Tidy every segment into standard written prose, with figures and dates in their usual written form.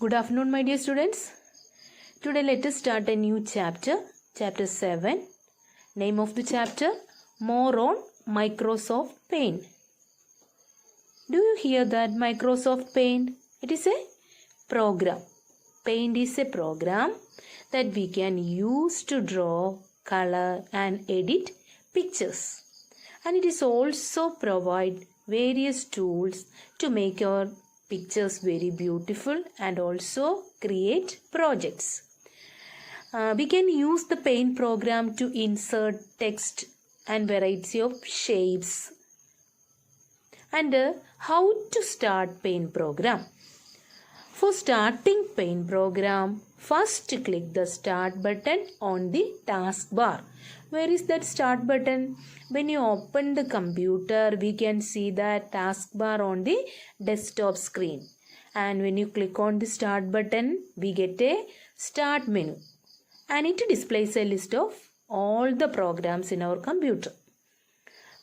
Good afternoon, my dear students. Today let us start a new chapter, chapter 7. Name of the chapter, More on Microsoft Paint. Do you hear that Microsoft Paint? It is a program. Paint is a program that we can use to draw, color and edit pictures. And it is also provide various tools to make our pictures very beautiful and also create projects. We can use the paint program to insert text and variety of shapes. And how to start paint program? For starting paint program, first click the start button on the taskbar. Where is that start button? When you open the computer, we can see that taskbar on the desktop screen. And when you click on the start button, we get a start menu. And it displays a list of all the programs in our computer.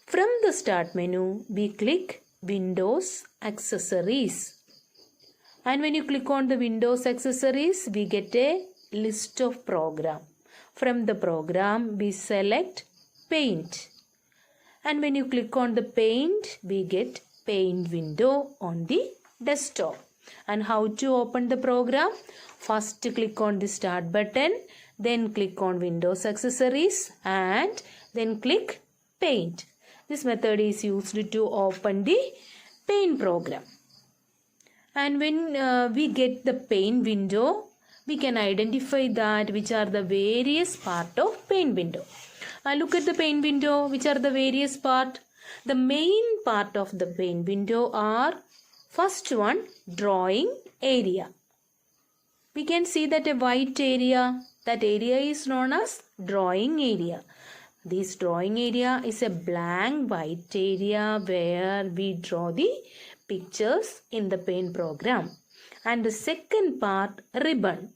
From the start menu, we click Windows Accessories. And when you click on the Windows Accessories, we get a list of programs. From the program, we select Paint. And when you click on the Paint, we get Paint window on the desktop. And how to open the program? First click on the Start button, then click on Windows Accessories and then click Paint. This method is used to open the Paint program. And when we get the Paint window, we can identify that which are the various part of Paint window. Look at the Paint window, which are the various part. The main part of the Paint window are first one, drawing area. We can see that a white area, that area is known as drawing area. This drawing area is a blank white area where we draw the pictures in the paint program. And the second part, ribbon.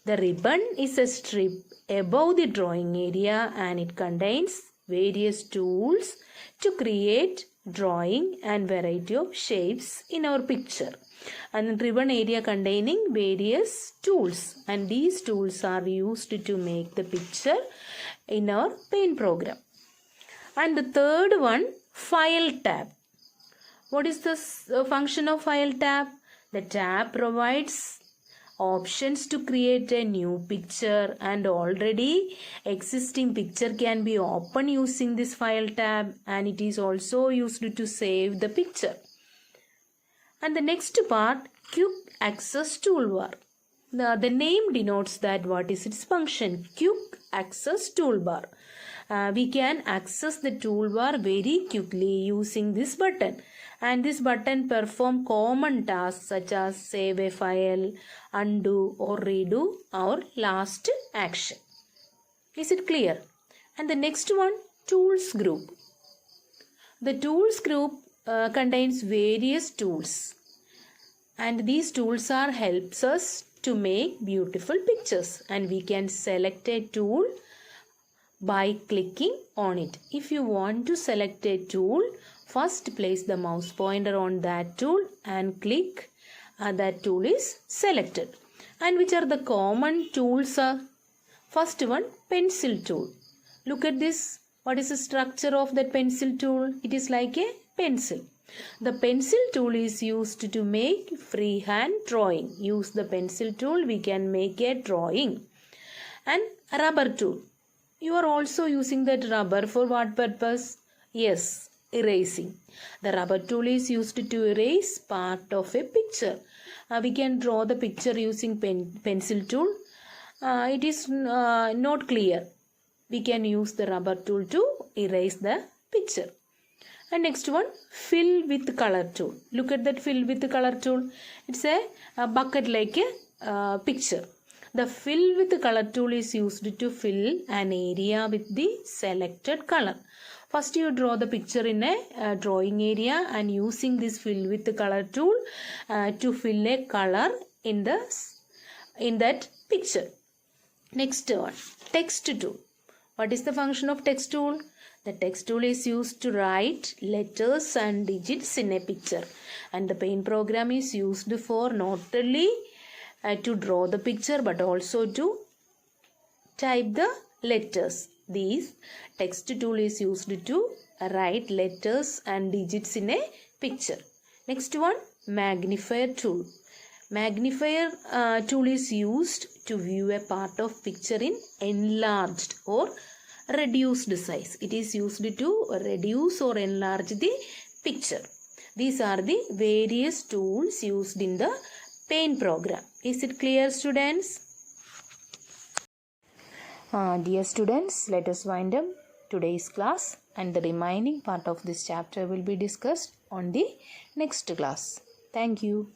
The ribbon is a strip above the drawing area and it contains various tools to create drawing and variety of shapes in our picture. And the ribbon area containing various tools, and these tools are used to make the picture in our paint program. And the third one, File tab. What is the function of File tab? The tab provides options to create a new picture, and already existing picture can be opened using this File tab, and it is also used to save the picture. And the next part, Quick Access Toolbar. The name denotes that what is its function. Quick Access Toolbar. We can access the toolbar very quickly using this button. And this button performs common tasks such as save a file, undo or redo our last action. Is it clear? And the next one, Tools group. The Tools group contains various tools. And these tools helps us to make beautiful pictures. And we can select a tool by clicking on it. If you want to select a tool, first place the mouse pointer on that tool and click. That tool is selected. And which are the common tools? First one, pencil tool. Look at this. What is the structure of that pencil tool? It is like a pencil. The pencil tool is used to make freehand drawing. Use the pencil tool, we can make a drawing. And a rubber tool. You are also using that rubber for what purpose? Yes, erasing. The rubber tool is used to erase part of a picture. We can draw the picture using pencil tool. It is not clear. We can use the rubber tool to erase the picture. And next one, fill with color tool. Look at that fill with color tool. It's a bucket like a picture. The fill with color tool is used to fill an area with the selected color. First you draw the picture in a drawing area and using this fill with the color tool to fill a color in that picture. Next one, text tool. What is the function of text tool? The text tool is used to write letters and digits in a picture, and the paint program is used for not only to draw the picture but also to type the letters. This text tool is used to write letters and digits in a picture. Next one, magnifier tool. Magnifier tool is used to view a part of picture in enlarged or reduced size. It is used to reduce or enlarge the picture. These are the various tools used in the paint program. Is it clear, students? Dear students, let us wind up today's class, and the remaining part of this chapter will be discussed on the next class. Thank you.